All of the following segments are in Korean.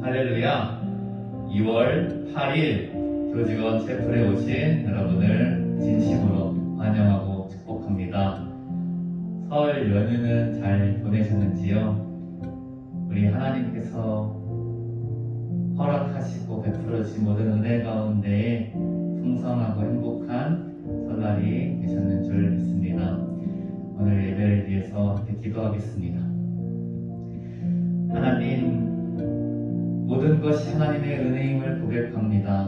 할렐루야. 2월 8일 교직원 채플에 오신 여러분을 진심으로 환영하고 축복합니다. 설 연휴는 잘 보내셨는지요? 우리 하나님께서 허락하시고 베풀어 주신 모든 은혜 가운데에 풍성하고 행복한 설날이 되셨는 줄 믿습니다. 오늘 예배를 위해서 함께 기도하겠습니다. 하나님, 모든 것이 하나님의 은혜임을 고백합니다.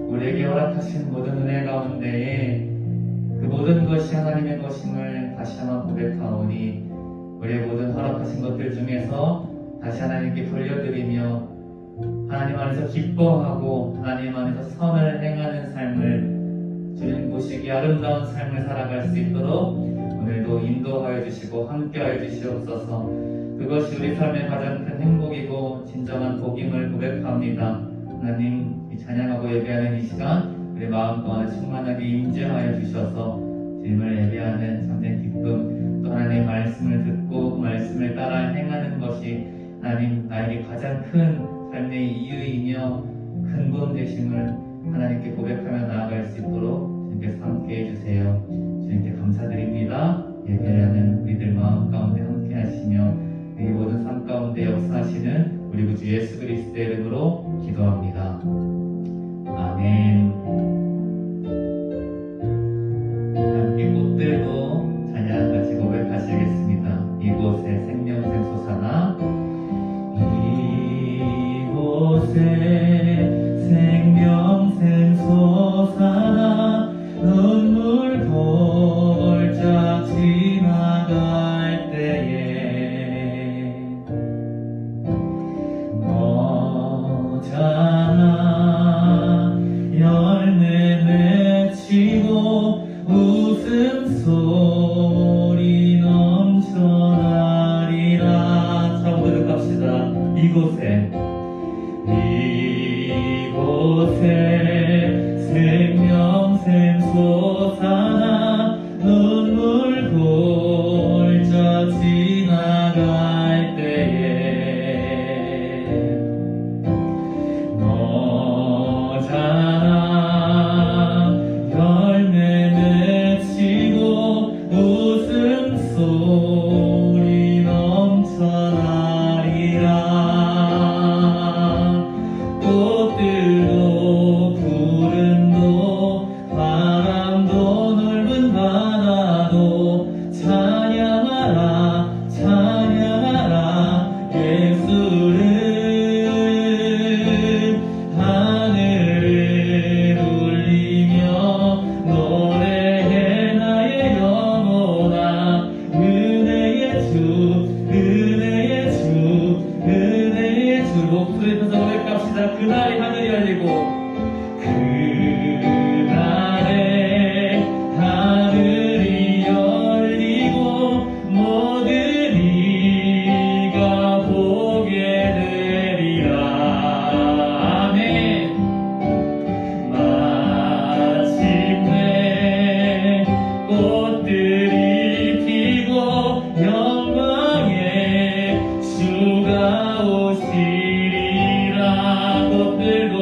우리에게 허락하신 모든 은혜 가운데에 그 모든 것이 하나님의 것임을 다시 한번 고백하오니 우리의 모든 허락하신 것들 중에서 다시 하나님께 돌려드리며 하나님 안에서 기뻐하고 하나님 안에서 선을 행하는 삶을 주님 보시기에 아름다운 삶을 살아갈 수 있도록 오늘도 인도하여 주시고 함께하여 주시옵소서. 그것이 우리 삶의 가장 큰 행복이고 진정한 복임을 고백합니다. 하나님, 이 찬양하고 예배하는 이 시간 우리 마음 가운데 충만하게 임재하여 주셔서 주님을 예배하는 참된 기쁨, 또 하나님의 말씀을 듣고 그 말씀을 따라 행하는 것이 하나님 나에게 가장 큰 삶의 이유이며 근본 되심을 하나님께 고백하며 나아갈 수 있도록 주님께서 함께 해주세요. 주님께 감사드립니다. 예배하는 우리들 마음 가운데 함께 하시며 이 모든 삶 가운데 역사하시는 우리 구주 예수 그리스도의 이름으로 기도합니다. 아멘. 함께 꽃들도 찬양 같이 고백하시겠습니다. 이곳에 생명샘 솟아나, 이곳에 생명샘 솟아나 눈물 골짝 지나갈 때에 열매 맺히고 웃음소리 넘쳐나리라. 자, 모두 갑시다. 이곳에 생명샘 솟아나 눈물 골짝 지나갈 때에 웃음소리 넘쳐나리라. 꽃들도 구름도 바람도 넓은 바다도 찬양하라 찬양하라 예수를. 하늘을 울리며 노래해 나의 영혼아. 은혜의 주 목소리 펴서 고백합시다. 그날이 하늘이 열리고 그날에 하늘이 열리고 모든 이가 보게 되리라. 아멘. 마침내 꽃들이 피고 영광의 주가 오시리라. 꽃들도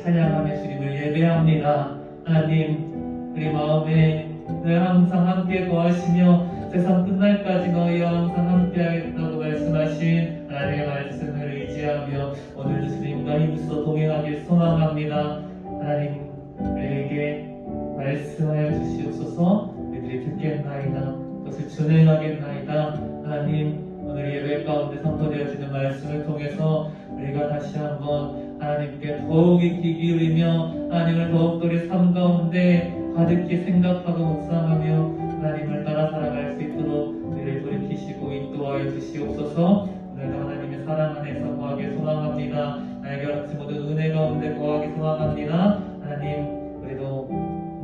찬양하며 주님을 예배합니다. 하나님, 우리 마음에 늘 항상 함께 거하시며 세상 끝날까지 너희와 항상 함께 하겠다고 말씀하신 하나님의 말씀을 의지하며 오늘도 주님과 힘써 동행하길 소망합니다. 하나님, 우리에게 말씀하여 주시옵소서. 우리들이 듣겠나이다, 그것을 준행하겠나이다. 하나님, 오늘 예배 가운데 선포되어지는 말씀을 통해서 우리가 다시 한번 하나님께 더욱 귀 기울이며 하나님을 더욱더 우리 삶 가운데 가득히 생각하고 묵상하며 하나님을 따라 살아갈 수 있도록 우리를 돌이키시고 인도하여 주시옵소서. 오늘도 하나님의 사랑 안에서 거하길 소망합니다. 나에게 같은 모든 은혜 가운데 거하길 소망합니다. 하나님, 우리도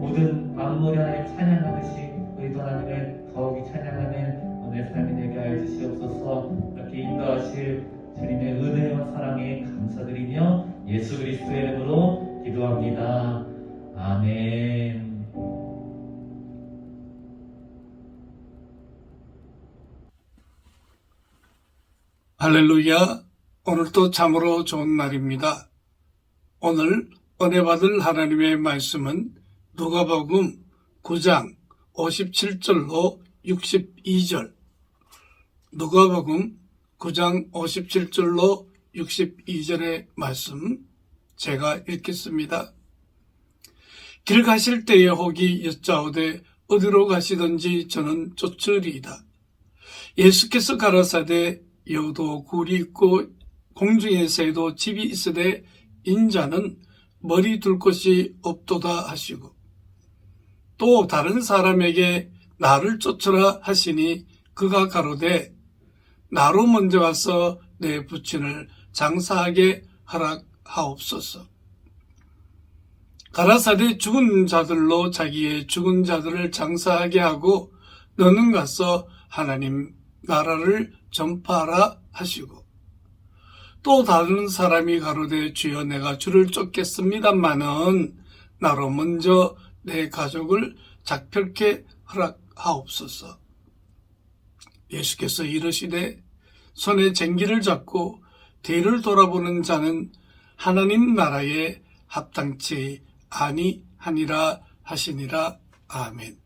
모든 만물이 하나님 찬양하듯이 우리도 하나님을 더욱이 찬양하는 오늘 삶이 되게 하여 주시옵소서. 이렇게 인도하실 주님의 은혜와 사랑에 감사드리며 예수 그리스도의 이름으로 기도합니다. 아멘. 할렐루야. 오늘도 참으로 좋은 날입니다. 오늘 은혜 받을 하나님의 말씀은 누가복음 9장 57절로 62절, 누가복음 9장 57절로 62절의 말씀 제가 읽겠습니다. 길 가실 때에 혹이 여짜오되 어디로 가시든지 저는 쫓으리이다. 예수께서 가라사대 여도 굴이 있고 공중에 새도 집이 있으되 인자는 머리 둘 곳이 없도다 하시고, 또 다른 사람에게 나를 쫓으라 하시니 그가 가로되 나로 먼저 와서 내 부친을 장사하게 허락하옵소서. 가라사대 죽은 자들로 자기의 죽은 자들을 장사하게 하고 너는 가서 하나님 나라를 전파하라 하시고, 또 다른 사람이 가로되 주여 내가 주를 쫓겠습니다마는 나로 먼저 내 가족을 작별케 허락하옵소서. 예수께서 이르시되 손에 쟁기를 잡고 뒤를 돌아보는 자는 하나님 나라에 합당치 아니하니라 하시니라. 아멘.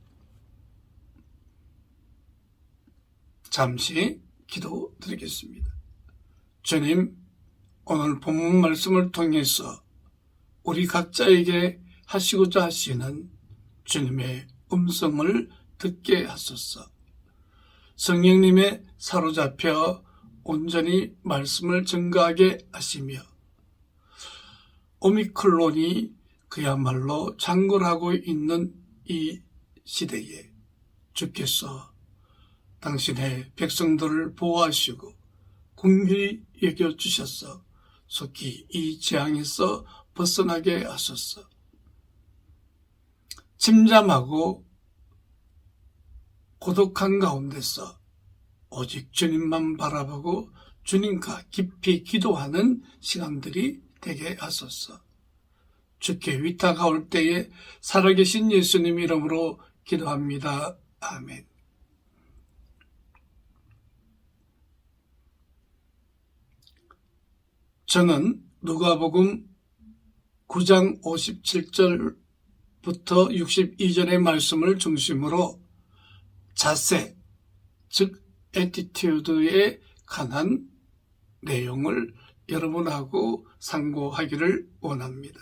잠시 기도드리겠습니다. 주님, 오늘 본문 말씀을 통해서 우리 각자에게 하시고자 하시는 주님의 음성을 듣게 하소서. 성령님의 사로잡혀 온전히 말씀을 증거하게 하시며, 오미크론이 그야말로 창궐하고 있는 이 시대에 주께서 당신의 백성들을 보호하시고 긍휼히 여겨주셔서 속히 이 재앙에서 벗어나게 하소서. 침잠하고 고독한 가운데서 오직 주님만 바라보고 주님과 깊이 기도하는 시간들이 되게 하소서. 주께 위탁하올 때에 살아계신 예수님 이름으로 기도합니다. 아멘. 저는 누가복음 9장 57절부터 62절의 말씀을 중심으로 자세, 즉 애티튜드에 관한 내용을 여러분하고 상고하기를 원합니다.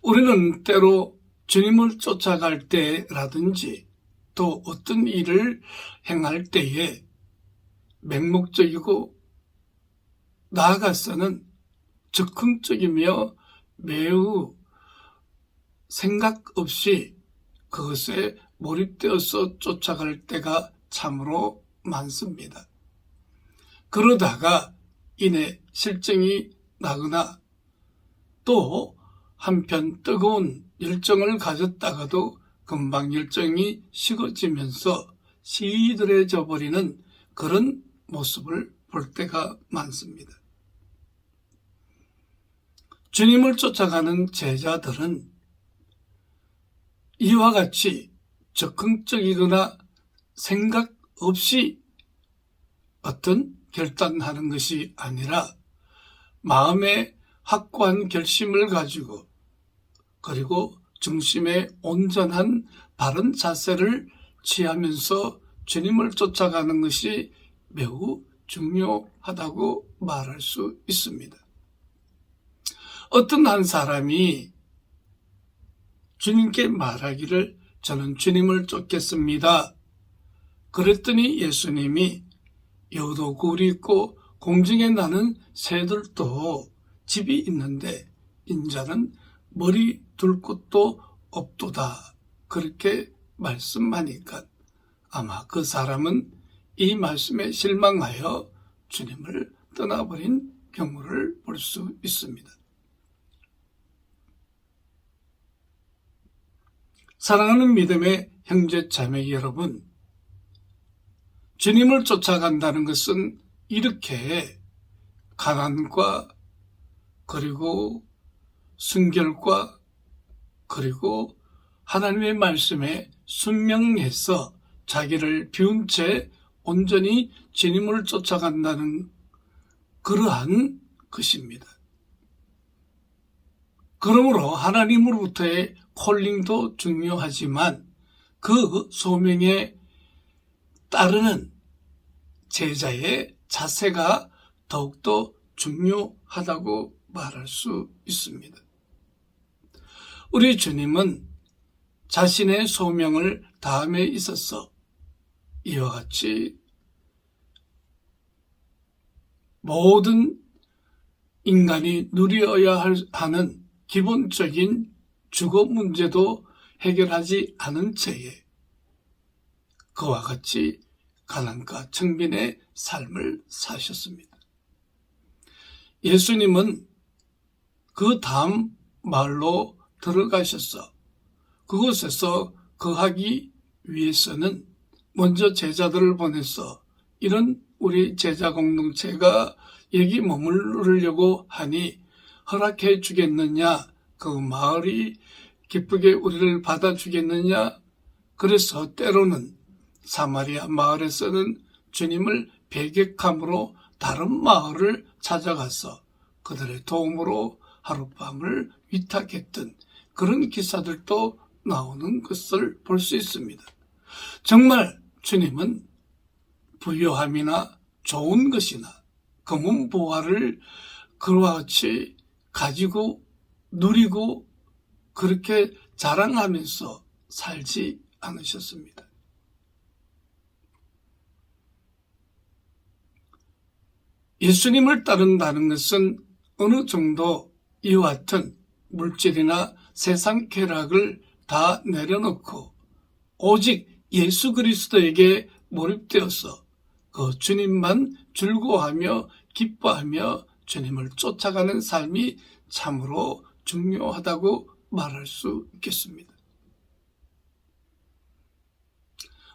우리는 때로 주님을 쫓아갈 때라든지 또 어떤 일을 행할 때에 맹목적이고 나아가서는 즉흥적이며 매우 생각 없이 그것에 몰입되어서 쫓아갈 때가 참으로 많습니다. 그러다가 이내 실증이 나거나 또 한편 뜨거운 열정을 가졌다가도 금방 열정이 식어지면서 시들해져 버리는 그런 모습을 볼 때가 많습니다. 주님을 쫓아가는 제자들은 이와 같이 적극적이거나 생각 없이 어떤 결단하는 것이 아니라 마음에 확고한 결심을 가지고 그리고 중심의 온전한 바른 자세를 취하면서 주님을 쫓아가는 것이 매우 중요하다고 말할 수 있습니다. 어떤 한 사람이 주님께 말하기를 저는 주님을 쫓겠습니다. 그랬더니 예수님이 여도 굴이 있고 공중에 나는 새들도 집이 있는데 인자는 머리 둘 곳도 없도다. 그렇게 말씀하니까 아마 그 사람은 이 말씀에 실망하여 주님을 떠나버린 경우를 볼 수 있습니다. 사랑하는 믿음의 형제 자매 여러분, 주님을 쫓아간다는 것은 이렇게 가난과 그리고 순결과 그리고 하나님의 말씀에 순명해서 자기를 비운 채 온전히 주님을 쫓아간다는 그러한 것입니다. 그러므로 하나님으로부터의 콜링도 중요하지만 그 소명에 따르는 제자의 자세가 더욱더 중요하다고 말할 수 있습니다. 우리 주님은 자신의 소명을 다함에 있어서 이와 같이 모든 인간이 누려야 하는 기본적인 주거 문제도 해결하지 않은 채에 그와 같이 가난과 청빈의 삶을 사셨습니다. 예수님은 그 다음 마을로 들어가셔서 그곳에서 거하기 위해서는 먼저 제자들을 보내서 이런 우리 제자 공동체가 여기 머무르려고 하니 허락해 주겠느냐, 그 마을이 기쁘게 우리를 받아주겠느냐. 그래서 때로는 사마리아 마을에서는 주님을 배격함으로 다른 마을을 찾아가서 그들의 도움으로 하룻밤을 위탁했던 그런 기사들도 나오는 것을 볼 수 있습니다. 정말 주님은 부요함이나 좋은 것이나 검은 보화를 그와 같이 가지고 누리고 그렇게 자랑하면서 살지 않으셨습니다. 예수님을 따른다는 것은 어느 정도 이와 같은 물질이나 세상 쾌락을 다 내려놓고 오직 예수 그리스도에게 몰입되어서 그 주님만 즐거워하며 기뻐하며 주님을 쫓아가는 삶이 참으로 중요하다고 말할 수 있겠습니다.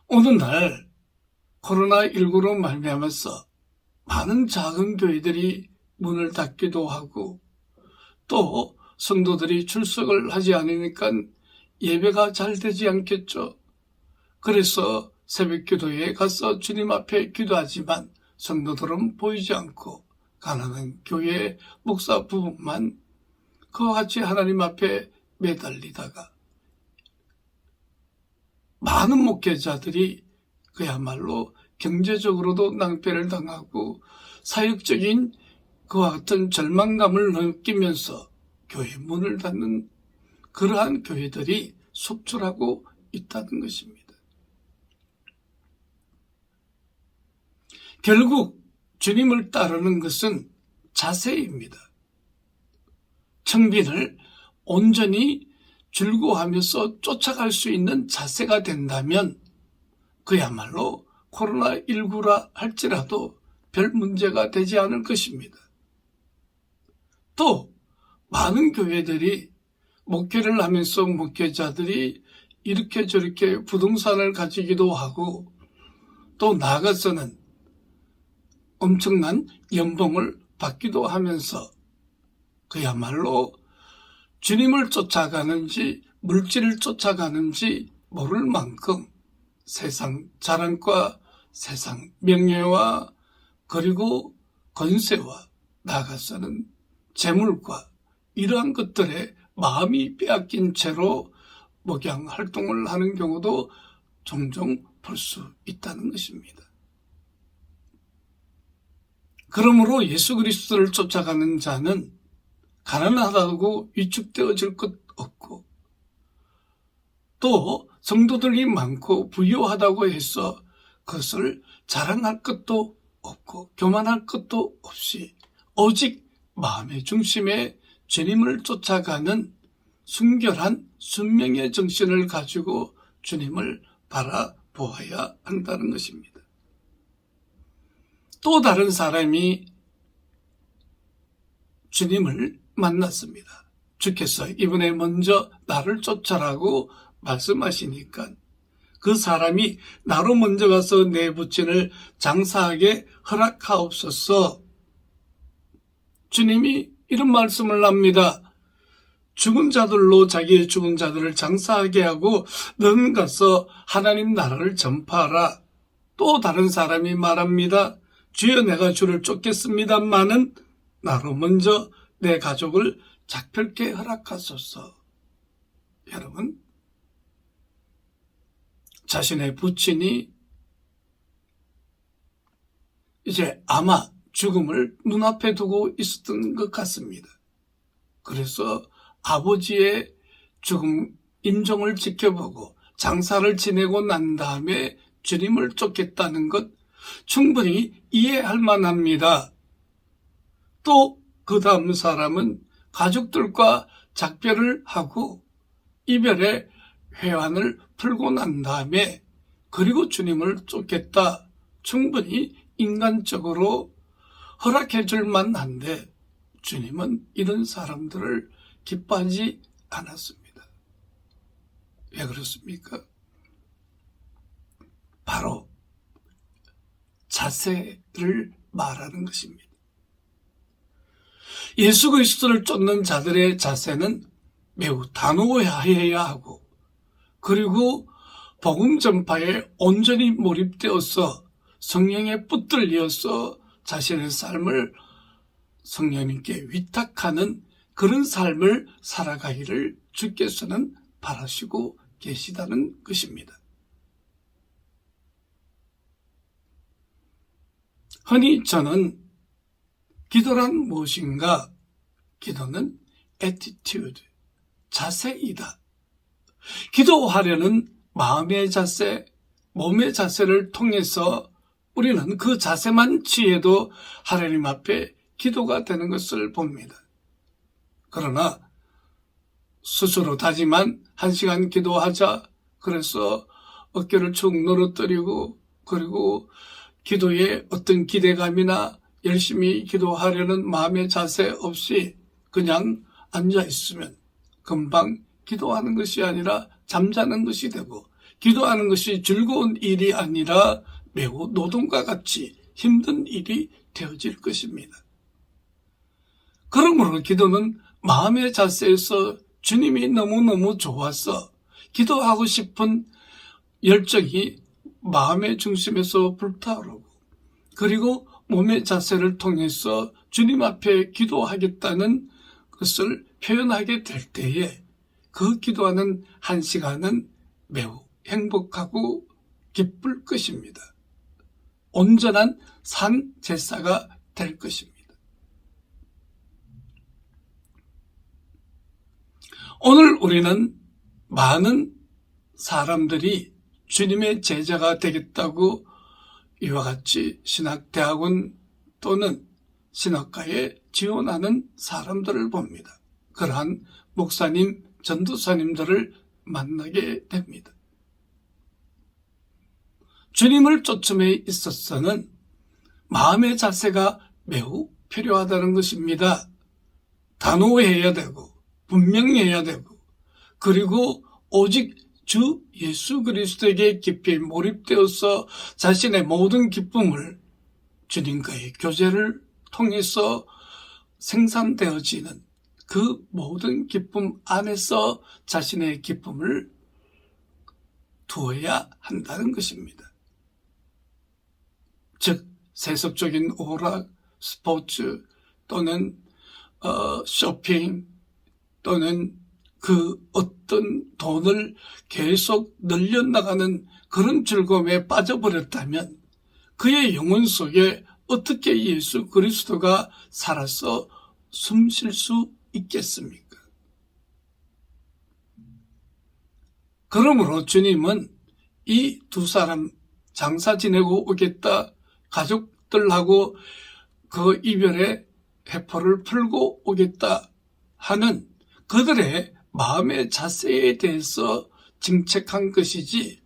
오늘날 코로나19로 말미암아서 많은 작은 교회들이 문을 닫기도 하고 또 성도들이 출석을 하지 않으니까 예배가 잘 되지 않겠죠. 그래서 새벽기도에 가서 주님 앞에 기도하지만 성도들은 보이지 않고 가난한 교회 목사 부부만 그와 같이 하나님 앞에 매달리다가 많은 목회자들이 그야말로 경제적으로도 낭패를 당하고 사역적인 그와 같은 절망감을 느끼면서 교회 문을 닫는 그러한 교회들이 속출하고 있다는 것입니다. 결국 주님을 따르는 것은 자세입니다. 청빈을 온전히 즐거워하면서 쫓아갈 수 있는 자세가 된다면 그야말로 코로나19라 할지라도 별 문제가 되지 않을 것입니다. 또 많은 교회들이 목회를 하면서 목회자들이 이렇게 저렇게 부동산을 가지기도 하고 또 나아가서는 엄청난 연봉을 받기도 하면서 그야말로 주님을 쫓아가는지 물질을 쫓아가는지 모를 만큼 세상 자랑과 세상 명예와 그리고 권세와 나아가서는 재물과 이러한 것들에 마음이 빼앗긴 채로 목양 활동을 하는 경우도 종종 볼 수 있다는 것입니다. 그러므로 예수 그리스도를 쫓아가는 자는 가난하다고 위축되어질 것 없고, 또 성도들이 많고 부유하다고 해서 그것을 자랑할 것도 없고 교만할 것도 없이 오직 마음의 중심에 주님을 쫓아가는 순결한 순명의 정신을 가지고 주님을 바라보아야 한다는 것입니다. 또 다른 사람이 주님을 만났습니다. 주께서 이번에 먼저 나를 쫓아라고 말씀하시니까 그 사람이 나로 먼저 가서 내 부친을 장사하게 허락하옵소서. 주님이 이런 말씀을 합니다. 죽은 자들로 자기의 죽은 자들을 장사하게 하고 너는 가서 하나님 나라를 전파하라. 또 다른 사람이 말합니다. 주여 내가 주를 쫓겠습니다마는 나로 먼저 내 가족을 작별케 허락하소서. 여러분, 자신의 부친이 이제 아마 죽음을 눈앞에 두고 있었던 것 같습니다. 그래서 아버지의 죽음 임종을 지켜보고 장사를 지내고 난 다음에 주님을 쫓겠다는 것 충분히 이해할 만합니다. 또 그 다음 사람은 가족들과 작별을 하고 이별의 회환을 풀고 난 다음에 그리고 주님을 쫓겠다. 충분히 인간적으로 허락해 줄 만한데 주님은 이런 사람들을 기뻐하지 않았습니다. 왜 그렇습니까? 바로 자세를 말하는 것입니다. 예수 그리스도를 쫓는 자들의 자세는 매우 단호해야 하고 그리고 복음 전파에 온전히 몰입되어서 성령에 붙들려서 자신의 삶을 성령님께 위탁하는 그런 삶을 살아가기를 주께서는 바라시고 계시다는 것입니다. 흔히 저는 기도란 무엇인가? 기도는 attitude, 자세이다. 기도하려는 마음의 자세, 몸의 자세를 통해서 우리는 그 자세만 취해도 하나님 앞에 기도가 되는 것을 봅니다. 그러나 스스로 다짐한 1시간 기도하자. 그래서 어깨를 축 늘어뜨리고 그리고 기도에 어떤 기대감이나 열심히 기도하려는 마음의 자세 없이 그냥 앉아있으면 금방 기도하는 것이 아니라 잠자는 것이 되고 기도하는 것이 즐거운 일이 아니라 매우 노동과 같이 힘든 일이 되어질 것입니다. 그러므로 기도는 마음의 자세에서 주님이 너무너무 좋아서 기도하고 싶은 열정이 마음의 중심에서 불타오르고 그리고 몸의 자세를 통해서 주님 앞에 기도하겠다는 것을 표현하게 될 때에 그 기도하는 1시간은 매우 행복하고 기쁠 것입니다. 온전한 산 제사가 될 것입니다. 오늘 우리는 많은 사람들이 주님의 제자가 되겠다고 이와 같이 신학대학원 또는 신학과에 지원하는 사람들을 봅니다. 그러한 목사님, 전도사님들을 만나게 됩니다. 주님을 쫓음에 있어서는 마음의 자세가 매우 필요하다는 것입니다. 단호해야 되고 분명해야 되고 그리고 오직 주 예수 그리스도에게 깊이 몰입되어서 자신의 모든 기쁨을 주님과의 교제를 통해서 생산되어지는 그 모든 기쁨 안에서 자신의 기쁨을 두어야 한다는 것입니다. 즉 세속적인 오락, 스포츠 또는 쇼핑 또는 그 어떤 돈을 계속 늘려나가는 그런 즐거움에 빠져버렸다면 그의 영혼 속에 어떻게 예수 그리스도가 살아서 숨 쉴 수 있겠습니까? 그러므로 주님은 이 두 사람 장사 지내고 오겠다, 가족들하고 그 이별의 회포를 풀고 오겠다 하는 그들의 마음의 자세에 대해서 증책한 것이지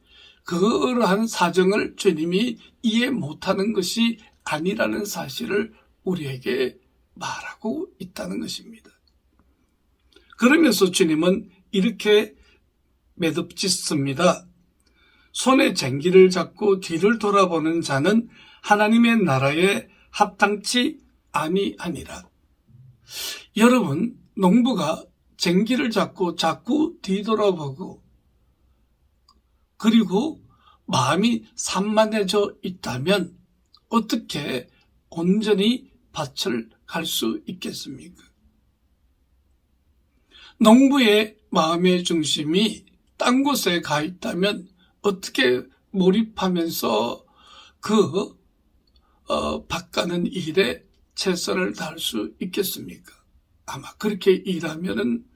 그러한 사정을 주님이 이해 못하는 것이 아니라는 사실을 우리에게 말하고 있다는 것입니다. 그러면서 주님은 이렇게 매듭짓습니다. 손에 쟁기를 잡고 뒤를 돌아보는 자는 하나님의 나라에 합당치 아니하니라. 여러분, 농부가 쟁기를 잡고 자꾸 뒤돌아보고 그리고 마음이 산만해져 있다면 어떻게 온전히 밭을 갈 수 있겠습니까? 농부의 마음의 중심이 딴 곳에 가 있다면 어떻게 몰입하면서 그 밭 가는 일에 최선을 다할 수 있겠습니까? 아마 그렇게 일하면은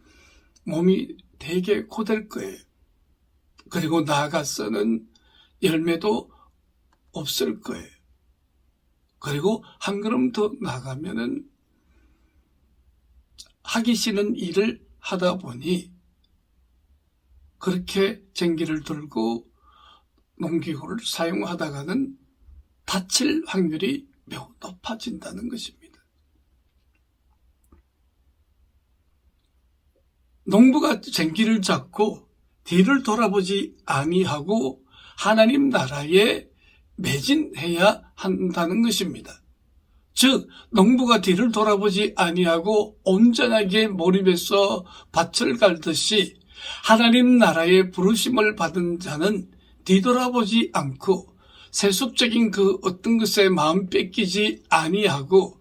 몸이 되게 고될 거예요. 그리고 나아가서는 열매도 없을 거예요. 그리고 한 걸음 더 나가면은 하기 싫은 일을 하다 보니 그렇게 쟁기를 들고 농기구를 사용하다가는 다칠 확률이 매우 높아진다는 것입니다. 농부가 쟁기를 잡고 뒤를 돌아보지 아니하고 하나님 나라에 매진해야 한다는 것입니다. 즉 농부가 뒤를 돌아보지 아니하고 온전하게 몰입해서 밭을 갈듯이 하나님 나라의 부르심을 받은 자는 뒤돌아보지 않고 세속적인 그 어떤 것에 마음 뺏기지 아니하고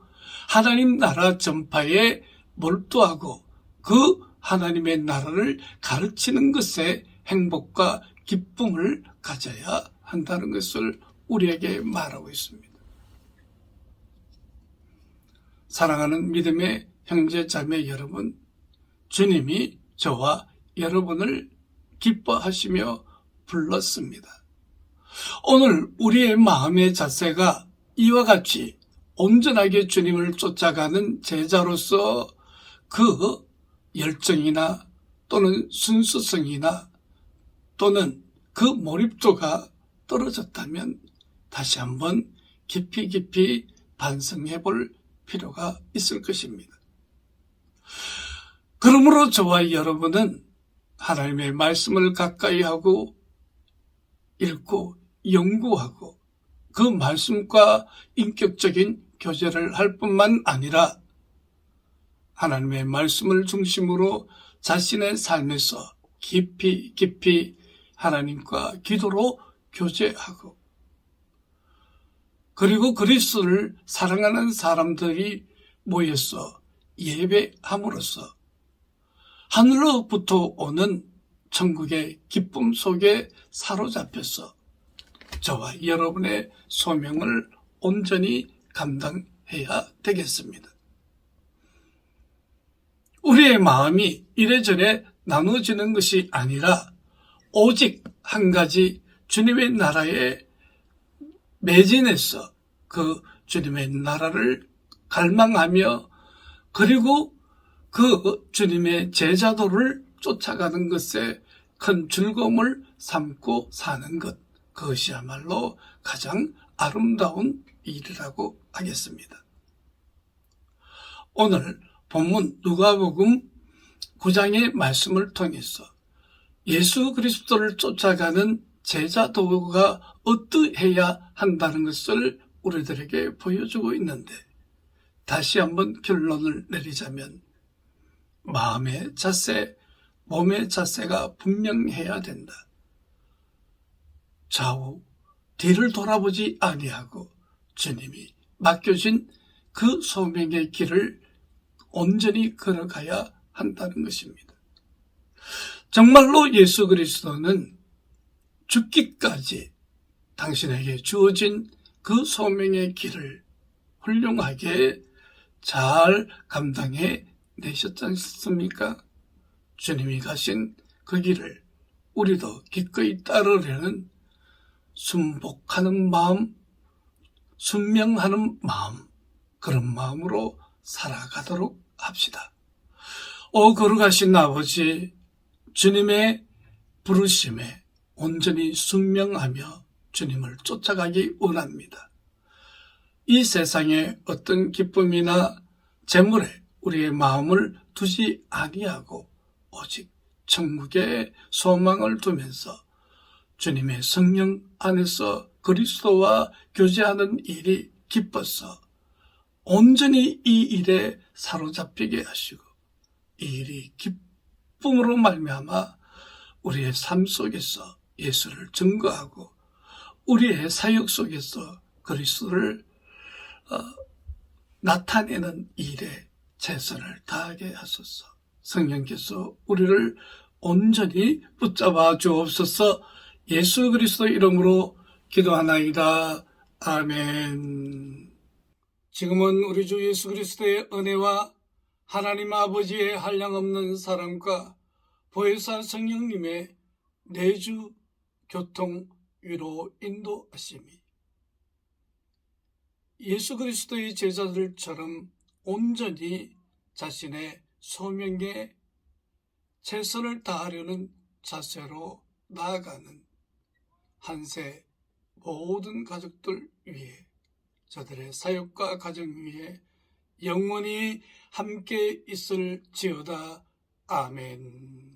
하나님 나라 전파에 몰두하고 그 하나님의 나라를 가르치는 것에 행복과 기쁨을 가져야 한다는 것을 우리에게 말하고 있습니다. 사랑하는 믿음의 형제 자매 여러분, 주님이 저와 여러분을 기뻐하시며 불렀습니다. 오늘 우리의 마음의 자세가 이와 같이 온전하게 주님을 쫓아가는 제자로서 그 열정이나 또는 순수성이나 또는 그 몰입도가 떨어졌다면 다시 한번 깊이 반성해 볼 필요가 있을 것입니다. 그러므로 저와 여러분은 하나님의 말씀을 가까이 하고 읽고 연구하고 그 말씀과 인격적인 교제를 할 뿐만 아니라 하나님의 말씀을 중심으로 자신의 삶에서 깊이 하나님과 기도로 교제하고 그리고 그리스도를 사랑하는 사람들이 모여서 예배함으로써 하늘로부터 오는 천국의 기쁨 속에 사로잡혀서 저와 여러분의 소명을 온전히 감당해야 되겠습니다. 우리의 마음이 이래저래 나누어지는 것이 아니라 오직 한 가지 주님의 나라에 매진해서 그 주님의 나라를 갈망하며 그리고 그 주님의 제자도를 쫓아가는 것에 큰 즐거움을 삼고 사는 것, 그것이야말로 가장 아름다운 일이라고 하겠습니다. 오늘 본문 누가복음 9장의 말씀을 통해서 예수 그리스도를 쫓아가는 제자도가 어떠해야 한다는 것을 우리들에게 보여주고 있는데 다시 한번 결론을 내리자면 마음의 자세, 몸의 자세가 분명해야 된다. 좌우 뒤를 돌아보지 아니하고 주님이 맡겨진 그 소명의 길을 온전히 걸어가야 한다는 것입니다. 정말로 예수 그리스도는 죽기까지 당신에게 주어진 그 소명의 길을 훌륭하게 잘 감당해 내셨지 않습니까? 주님이 가신 그 길을 우리도 기꺼이 따르려는 순복하는 마음, 순명하는 마음, 그런 마음으로 살아가도록 합시다. 거룩하신 아버지, 주님의 부르심에 온전히 순명하며 주님을 쫓아가기 원합니다. 이 세상에 어떤 기쁨이나 재물에 우리의 마음을 두지 아니하고 오직 천국의 소망을 두면서 주님의 성령 안에서 그리스도와 교제하는 일이 기뻐서 온전히 이 일에 사로잡히게 하시고 이 일이 기쁨으로 말미암아 우리의 삶 속에서 예수를 증거하고 우리의 사역 속에서 그리스도를 나타내는 일에 최선을 다하게 하소서. 성령께서 우리를 온전히 붙잡아 주옵소서. 예수 그리스도 이름으로 기도하나이다. 아멘. 지금은 우리 주 예수 그리스도의 은혜와 하나님 아버지의 한량없는 사랑과 보혜사 성령님의 내주 교통 위로 인도하심이 예수 그리스도의 제자들처럼 온전히 자신의 소명에 최선을 다하려는 자세로 나아가는 한세 모든 가족들 위해 저들의 사역과 가정 위에 영원히 함께 있을지어다. 아멘.